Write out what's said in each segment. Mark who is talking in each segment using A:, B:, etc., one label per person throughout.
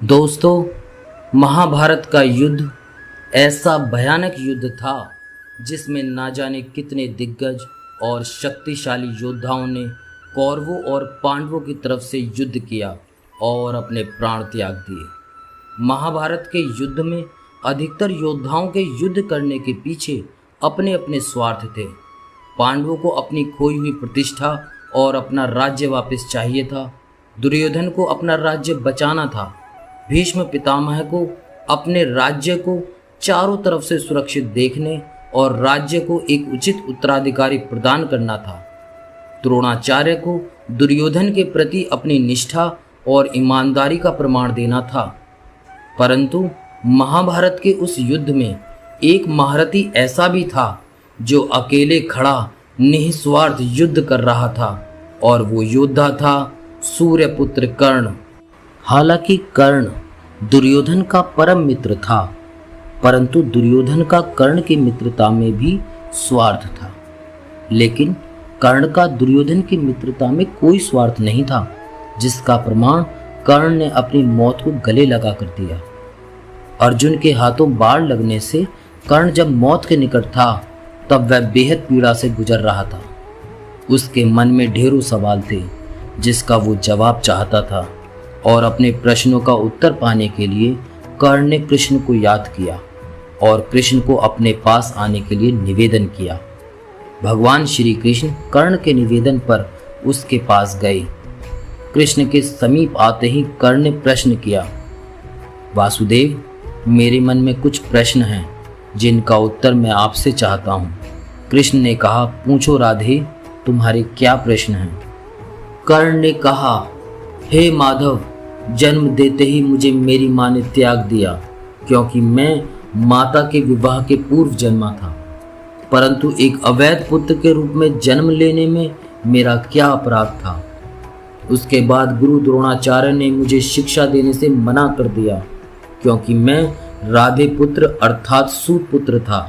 A: दोस्तों, महाभारत का युद्ध ऐसा भयानक युद्ध था जिसमें ना जाने कितने दिग्गज और शक्तिशाली योद्धाओं ने कौरवों और पांडवों की तरफ से युद्ध किया और अपने प्राण त्याग दिए। महाभारत के युद्ध में अधिकतर योद्धाओं के युद्ध करने के पीछे अपने अपने स्वार्थ थे। पांडवों को अपनी खोई हुई प्रतिष्ठा और अपना राज्य वापस चाहिए था। दुर्योधन को अपना राज्य बचाना था। भीष्म पितामह को अपने राज्य को चारों तरफ से सुरक्षित देखने और राज्य को एक उचित उत्तराधिकारी प्रदान करना था। द्रोणाचार्य को दुर्योधन के प्रति अपनी निष्ठा और ईमानदारी का प्रमाण देना था। परंतु महाभारत के उस युद्ध में एक महारथी ऐसा भी था जो अकेले खड़ा निस्वार्थ युद्ध कर रहा था, और वो योद्धा था सूर्यपुत्र कर्ण। हालांकि कर्ण दुर्योधन का परम मित्र था, परंतु दुर्योधन का कर्ण की मित्रता में भी स्वार्थ था। लेकिन कर्ण का दुर्योधन की मित्रता में कोई स्वार्थ नहीं था, जिसका प्रमाण कर्ण ने अपनी मौत को गले लगा कर दिया। अर्जुन के हाथों बाण लगने से कर्ण जब मौत के निकट था, तब वह बेहद पीड़ा से गुजर रहा था। उसके मन में ढेरों सवाल थे जिसका वो जवाब चाहता था, और अपने प्रश्नों का उत्तर पाने के लिए कर्ण ने कृष्ण को याद किया और कृष्ण को अपने पास आने के लिए निवेदन किया। भगवान श्री कृष्ण कर्ण के निवेदन पर उसके पास गए। कृष्ण के समीप आते ही कर्ण ने प्रश्न किया, वासुदेव, मेरे मन में कुछ प्रश्न हैं जिनका उत्तर मैं आपसे चाहता हूँ। कृष्ण ने कहा, पूछो राधे, तुम्हारे क्या प्रश्न हैं? कर्ण ने कहा, हे माधव, जन्म देते ही मुझे मेरी माँ ने त्याग दिया, क्योंकि मैं माता के विवाह के पूर्व जन्मा था। परंतु एक अवैध पुत्र के रूप में जन्म लेने में मेरा क्या अपराध था? उसके बाद गुरु द्रोणाचार्य ने मुझे शिक्षा देने से मना कर दिया, क्योंकि मैं राधे पुत्र अर्थात सूत पुत्र था।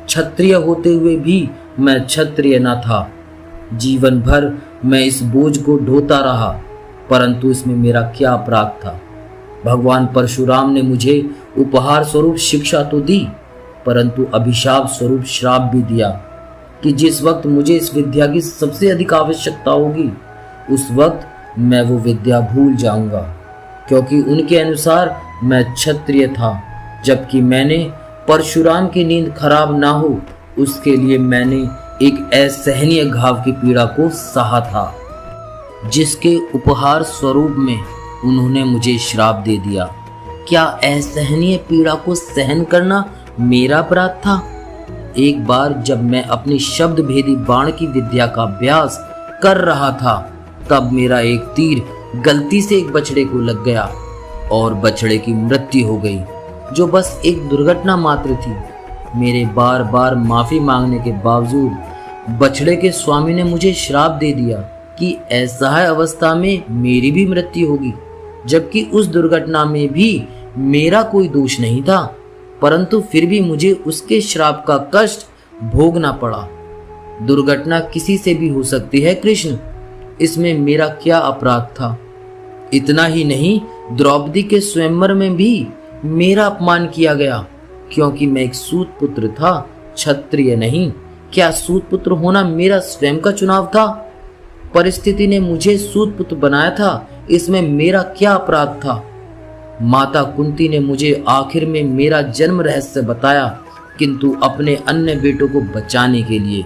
A: क्षत्रिय होते हुए भी मैं क्षत्रिय न था। जीवन भर मैं इस बोझ को ढोता रहा, परंतु इसमें मेरा क्या अपराध था? भगवान परशुराम ने मुझे उपहार स्वरूप शिक्षा तो दी, परंतु अभिशाप स्वरूप श्राप भी दिया कि जिस वक्त मुझे इस विद्या की सबसे अधिक आवश्यकता होगी, उस वक्त मैं वो विद्या भूल जाऊंगा, क्योंकि उनके अनुसार मैं क्षत्रिय था, जबकि मैंने परशुराम की नींद खराब ना हो उसके लिए मैंने एक असहनीय घाव की पीड़ा को सहा था, जिसके उपहार स्वरूप में उन्होंने मुझे श्राप दे दिया। क्या असहनीय पीड़ा को सहन करना मेरा अपराध था? एक बार जब मैं अपनी शब्द भेदी बाण की विद्या का अभ्यास कर रहा था, तब मेरा एक तीर गलती से एक बछड़े को लग गया और बछड़े की मृत्यु हो गई, जो बस एक दुर्घटना मात्र थी। मेरे बार बार माफी मांगने के बावजूद बछड़े के स्वामी ने मुझे श्राप दे दिया कि असहाय अवस्था में मेरी भी मृत्यु होगी, जबकि उस दुर्घटना में भी मेरा कोई दोष नहीं था, परंतु फिर भी मुझे उसके श्राप का कष्ट भोगना पड़ा। दुर्घटना किसी से भी हो सकती है कृष्ण, इसमें मेरा क्या अपराध था? इतना ही नहीं, द्रौपदी के स्वयंवर में भी मेरा अपमान किया गया, क्योंकि मैं एक सूत पुत्र था, क्षत्रिय नहीं। क्या सूत पुत्र होना मेरा स्वयं का चुनाव था? परिस्थिति ने मुझे सूत पुत्र बनाया था, इसमें मेरा क्या अपराध था? माता कुंती ने मुझे आखिर में मेरा जन्म रहस्य बताया, किंतु अपने अन्य बेटों को बचाने के लिए।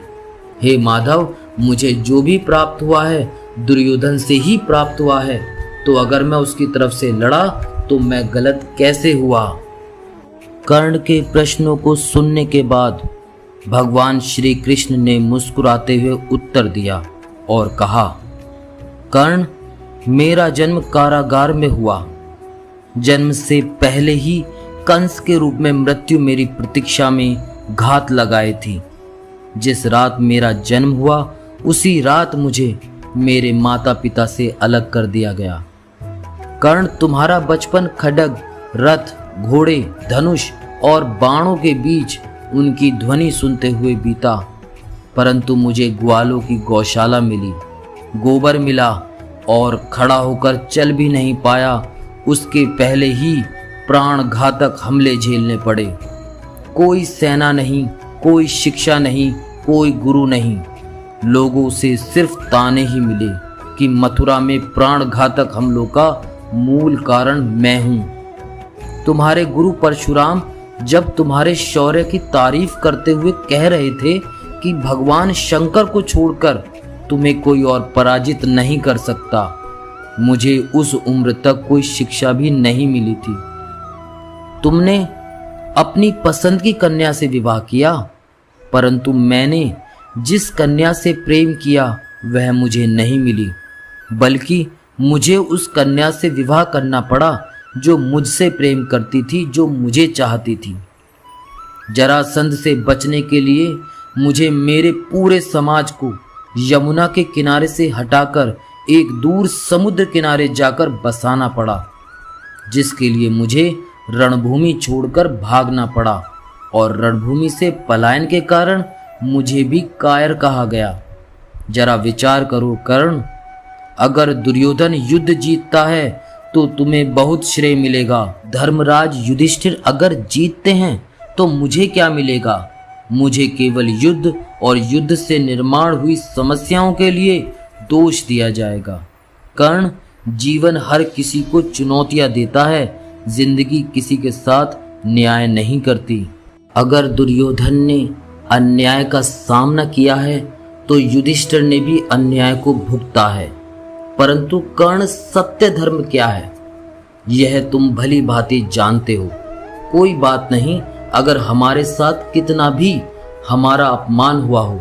A: हे माधव, मुझे जो भी प्राप्त हुआ है दुर्योधन से ही प्राप्त हुआ है, तो अगर मैं उसकी तरफ से लड़ा तो मैं गलत कैसे हुआ? कर्ण के प्रश्नों को सुनने के बाद भगवान श्री कृष्ण ने मुस्कुराते हुए उत्तर दिया और कहा, कर्ण, मेरा जन्म कारागार में हुआ। जन्म से पहले ही कंस के रूप में मृत्यु मेरी प्रतीक्षा में घात लगाए थी। जिस रात मेरा जन्म हुआ, उसी रात मुझे मेरे माता पिता से अलग कर दिया गया। कर्ण, तुम्हारा बचपन खड्ग, रथ, घोड़े, धनुष और बाणों के बीच उनकी ध्वनि सुनते हुए बीता, परंतु मुझे ग्वालों की गौशाला मिली, गोबर मिला और खड़ा होकर चल भी नहीं पाया उसके पहले ही प्राण घातक हमले झेलने पड़े। कोई सेना नहीं, कोई शिक्षा नहीं, कोई गुरु नहीं, लोगों से सिर्फ ताने ही मिले कि मथुरा में प्राण घातक हमलों का मूल कारण मैं हूं। तुम्हारे गुरु परशुराम जब तुम्हारे शौर्य की तारीफ करते हुए कह रहे थे कि भगवान शंकर को छोड़कर तुम्हें कोई और पराजित नहीं कर सकता, मुझे उस उम्र तक कोई शिक्षा भी नहीं मिली थी। तुमने अपनी पसंद की कन्या से विवाह किया, परंतु मैंने जिस कन्या से प्रेम किया वह मुझे नहीं मिली, बल्कि मुझे उस कन्या से विवाह करना पड़ा जो मुझसे प्रेम करती थी, जो मुझे चाहती थी। जरासंध से बचने के लिए मुझे मेरे पूरे समाज को यमुना के किनारे से हटाकर एक दूर समुद्र किनारे जाकर बसाना पड़ा, जिसके लिए मुझे रणभूमि छोड़कर भागना पड़ा, और रणभूमि से पलायन के कारण मुझे भी कायर कहा गया। जरा विचार करो कर्ण, अगर दुर्योधन युद्ध जीतता है तो तुम्हें बहुत श्रेय मिलेगा। धर्मराज युधिष्ठिर अगर जीतते हैं तो मुझे क्या मिलेगा? मुझे केवल युद्ध और युद्ध से निर्माण हुई समस्याओं के लिए दोष दिया जाएगा। कर्ण, जीवन हर किसी को चुनौतियां देता है, जिंदगी किसी के साथ न्याय नहीं करती। अगर दुर्योधन ने अन्याय का सामना किया है तो युधिष्ठिर ने भी अन्याय को भुगता है, परंतु कर्ण, सत्य धर्म क्या है यह तुम भली भांति जानते हो। कोई बात नहीं, अगर हमारे साथ कितना भी हमारा अपमान हुआ हो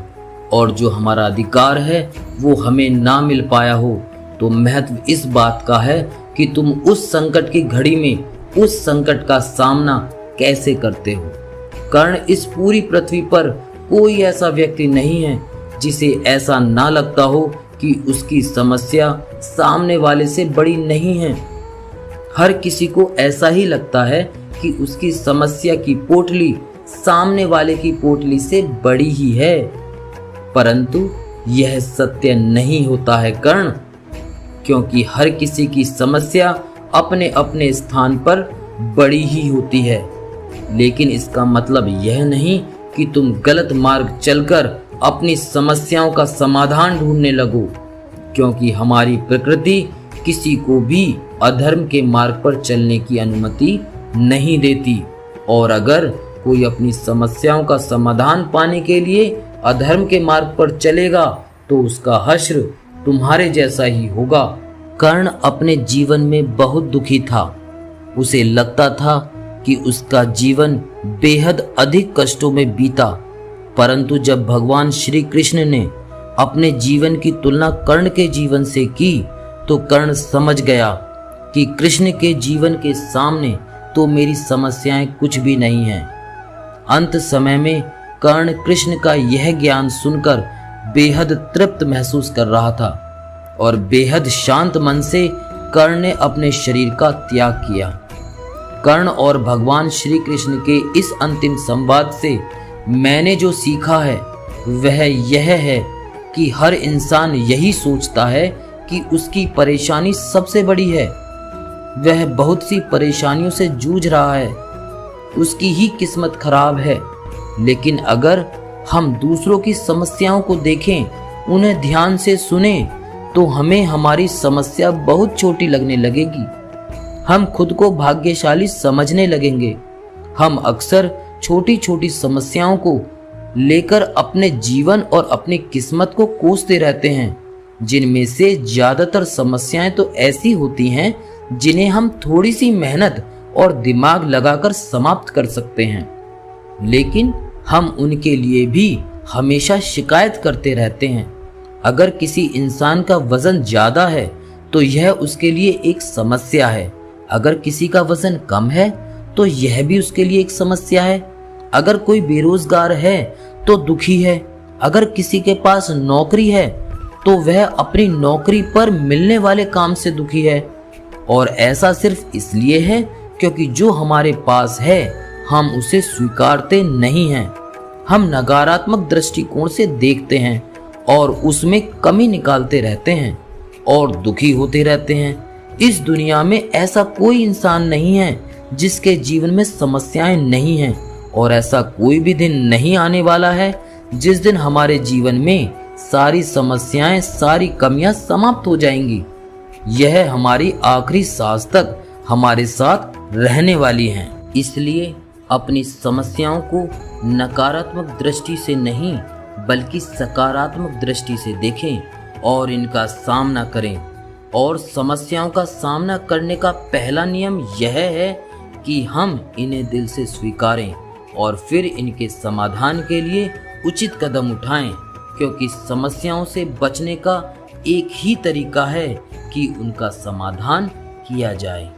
A: और जो हमारा अधिकार है वो हमें ना मिल पाया हो, तो महत्व इस बात का है कि तुम उस संकट की घड़ी में उस संकट का सामना कैसे करते हो। कर्ण, इस पूरी पृथ्वी पर कोई ऐसा व्यक्ति नहीं है जिसे ऐसा ना लगता हो कि उसकी समस्या सामने वाले से बड़ी नहीं है। हर किसी को ऐसा ही लगता है कि उसकी समस्या की पोटली सामने वाले की पोटली से बड़ी ही है, परंतु यह सत्य नहीं होता है कर्ण, क्योंकि हर किसी की समस्या अपने अपने स्थान पर बड़ी ही होती है। लेकिन इसका मतलब यह नहीं कि तुम गलत मार्ग चलकर अपनी समस्याओं का समाधान ढूंढने लगो, क्योंकि हमारी प्रकृति किसी को भी अधर्म के मार्ग पर चलने की अनुमति नहीं देती, और अगर कोई अपनी समस्याओं का समाधान पाने के लिए अधर्म के मार्ग पर चलेगा तो उसका हश्र तुम्हारे जैसा ही होगा। कर्ण अपने जीवन में बहुत दुखी था। उसे लगता था कि उसका जीवन बेहद अधिक कष्टों में बीता, परंतु जब भगवान श्री कृष्ण ने अपने जीवन की तुलना कर्ण के जीवन से की तो कर्ण समझ गया कि कृष्ण के जीवन के सामने तो मेरी समस्याएं कुछ भी नहीं हैं। अंत समय में कर्ण कृष्ण का यह ज्ञान सुनकर बेहद तृप्त महसूस कर रहा था और बेहद शांत मन से कर्ण ने अपने शरीर का त्याग किया। कर्ण और भगवान श्री कृष्ण के इस अंतिम संवाद से मैंने जो सीखा है वह यह है कि हर इंसान यही सोचता है कि उसकी परेशानी सबसे बड़ी है। वह बहुत सी परेशानियों से जूझ रहा है, उसकी ही किस्मत खराब है। लेकिन अगर हम दूसरों की समस्याओं को देखें, उन्हें ध्यान से सुनें, तो हमें हमारी समस्या बहुत छोटी लगने लगेगी। हम खुद को भाग्यशाली समझने लगेंगे। हम अक्सर छोटी छोटी समस्याओं को लेकर अपने जीवन और अपनी किस्मत को कोसते रहते हैं, जिनमें से ज्यादातर समस्याएं तो ऐसी होती हैं जिन्हें हम थोड़ी सी मेहनत और दिमाग लगाकर समाप्त कर सकते हैं, लेकिन हम उनके लिए भी हमेशा शिकायत करते रहते हैं। अगर किसी इंसान का वजन ज्यादा है तो यह उसके लिए एक समस्या है। अगर किसी का वजन कम है तो यह भी उसके लिए एक समस्या है। अगर कोई बेरोजगार है तो दुखी है। अगर किसी के पास नौकरी है तो वह अपनी नौकरी पर मिलने वाले काम से दुखी है। और ऐसा सिर्फ इसलिए है क्योंकि जो हमारे पास है हम उसे स्वीकारते नहीं हैं। हम नकारात्मक दृष्टिकोण से देखते हैं और उसमें कमी निकालते रहते हैं और दुखी होते रहते हैं। इस दुनिया में ऐसा कोई इंसान नहीं है जिसके जीवन में समस्याएं नहीं हैं, और ऐसा कोई भी दिन नहीं आने वाला है जिस दिन हमारे जीवन में सारी समस्याएं, सारी कमियां समाप्त हो जाएंगी। यह हमारी आखिरी सांस तक हमारे साथ रहने वाली हैं। इसलिए अपनी समस्याओं को नकारात्मक दृष्टि से नहीं बल्कि सकारात्मक दृष्टि से देखें और इनका सामना करें। और समस्याओं का सामना करने का पहला नियम यह है कि हम इन्हें दिल से स्वीकारें और फिर इनके समाधान के लिए उचित कदम उठाएं, क्योंकि समस्याओं से बचने का एक ही तरीका है कि उनका समाधान किया जाए।